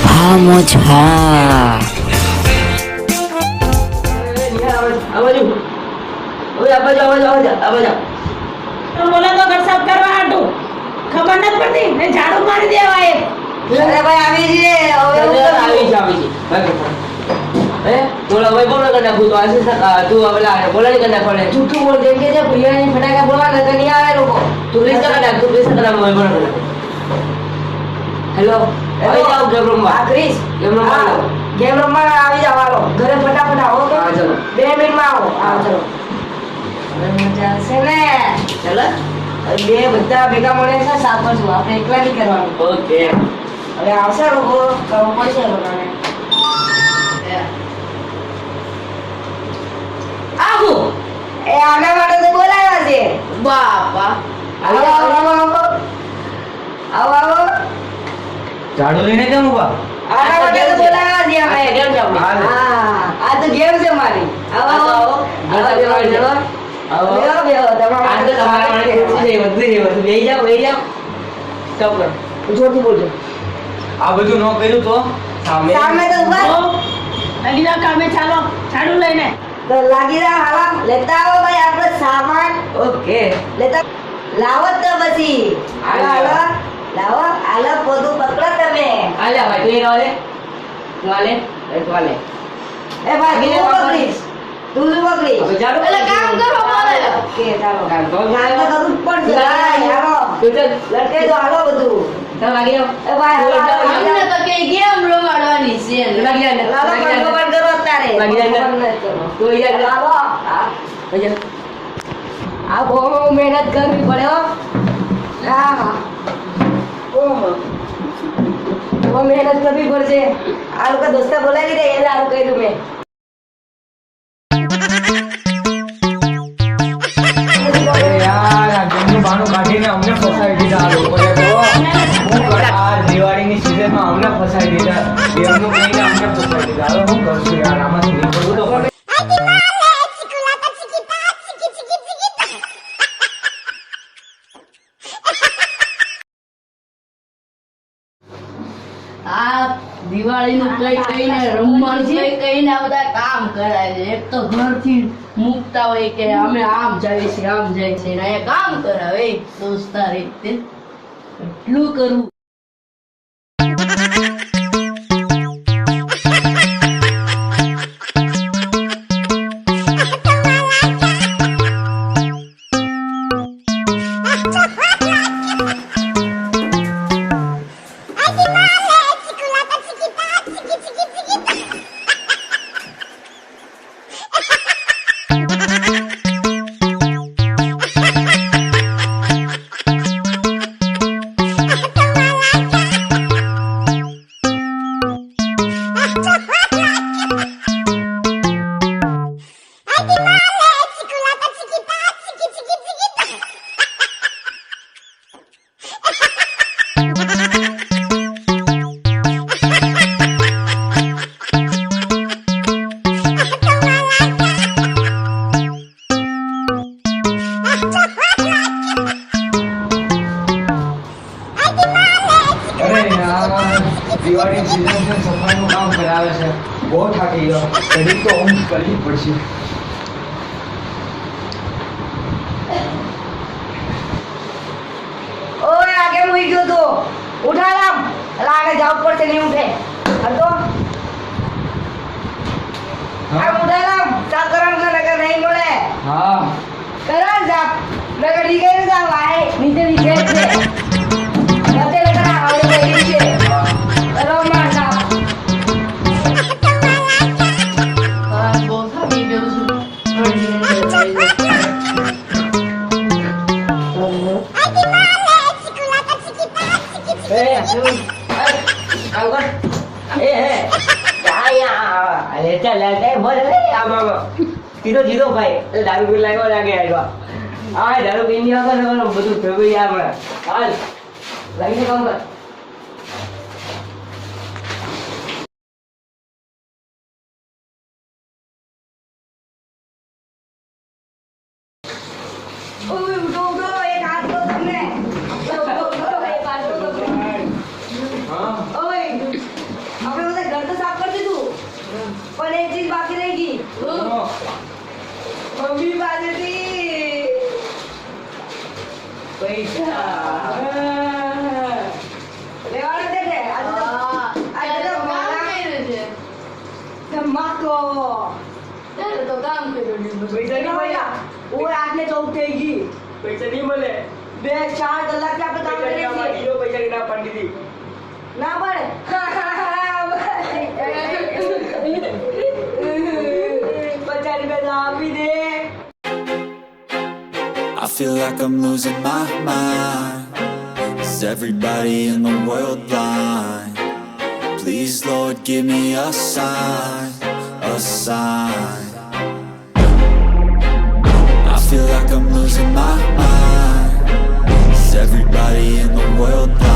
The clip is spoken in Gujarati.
હા મોજા બોલે તો ઘર સાફ કરવા હાટું ખબર નથી પડતી ને ઝાડુ મારી દેવાય અરે ભાઈ આવી જઈએ હવે બોલો ભાઈ બોલો કને ભૂત આશે તું બોલા બોલાની કને પડે જૂઠું બોલ દેમ કે જે ભૂયાની ફટાકા બોલા ન નહીં આવે લોકો તું પ્લીઝ કને ભાઈ બોલો હેલો આવી જાવ ગેમ રમવા ક્રિસ ગેમ રમવા આવી જાવ હાલો ઘરે ફટાફટ આવો કે હા ચલો 2 મિનિટમાં આવો હા ચલો હવે મજા આવશે ને ચલો બે બધા ભેગા મળે છે સાત વર્ષ આપણે એકલા નહીં કરવાનું ઓકે હવે આવશે લોકો કરવું પડશે લોકોને આવો એ આના માટે તો બોલાવ્યા છે બાપા આવો ઝાડુ લઈને કેમ ઉભા આના માટે તો બોલાવ્યા છે આપણે કેમ જાવ હા આ તો ગેમ છે મારી આવો બેહો તમારા માટે બેહી જાઓ સ્ટોપ કરો જોરથી બોલજો આ બધું ન કર્યું તો સામે તો ઉભા અલીના કામે ચાલો ઝાડુ લઈને તો લાગી રહ્યા હાલા લેતા આવો ભાઈ આપણો સામાન ઓકે લેતા લાવો તો પછી હાલો હાલો બધું પકડો તમે આલ્યા ભાઈ તું વાલે એ ભાઈ તું પકડીશ તું પકડી એટલે કામ કરો બોલે ઓકે ચાલો કામ તો કરવું જ પડશે હાલો લટકે તો હાલો બધું તો લાગી જાવ એ ભાઈ અમને તો કે ગેમ રમાડવાની છે લાગી જાય લાલો બંધ કરો અત્યારે લાગી જાય તો યાર લાવો આ બહુ મહેનત કરવી પડે હો હા ઓહો બહુ મહેનત કરવી પડશે આ લોકો દોસ્તા બોલાવી દે એટલે આવું કહી દઉં મેં યાર આ ગેમનું બાનું કાઢીને અમને ફસાવી દીધા આ લોકોએ તો હું આ દિવાળીની સિઝનમાં અમને ફસાવી દીધા ગેમનું કહીને અમને ફસાવી દીધા હવે હું કરશું યાર આમાંથી નીકળવું તો પડે આ દિવાળીનું કઈ કઈને રમવાનું કઈને આ બધા કામ કરાય છે એક તો ઘરથી મુકતા હોય કે અમે આમ જાય છે ને અહીંયા કામ કરાવે દોસ્તાર રીતે એટલું કરવું દિવાળી સીઝન છે સફાઈનું કામ કરાવે છે બહુ થાકી ગયો ઘડી તો ઊંઘ કરવી પડશે ઓય આગે મુઈ ગયો તો ઉઠાલામ લાગે જાવ પડશે નહીં ઉઠે હટો આ ઉઠાલામ સાકરણ કે નગર નહીં મળે હા કરા જા નગર નીકળે જા વાહે નીચે છે નતે લગા આવડે બેઠી છે ચલો માર જા બહુ થાકી ગયો છું જીરો ભાઈ દારૂ પી લાગ્યો લાગે આવ્યા હા દારૂ પી ની વગર બધું થયું યાર હાલ લાગીને કામ કર પૈસા નહીં મળે. 2-4 કલાકથી આપણે કામ કરીએ છીએ. પૈસા કેટલા પાડી દીધી? ના મળે. 50 રૂપિયા આપી દે. I feel like I'm losing my mind. Is everybody in the world blind? Please, Lord, give me a sign, a sign. I feel like I'm losing my mind. Is everybody in the world blind?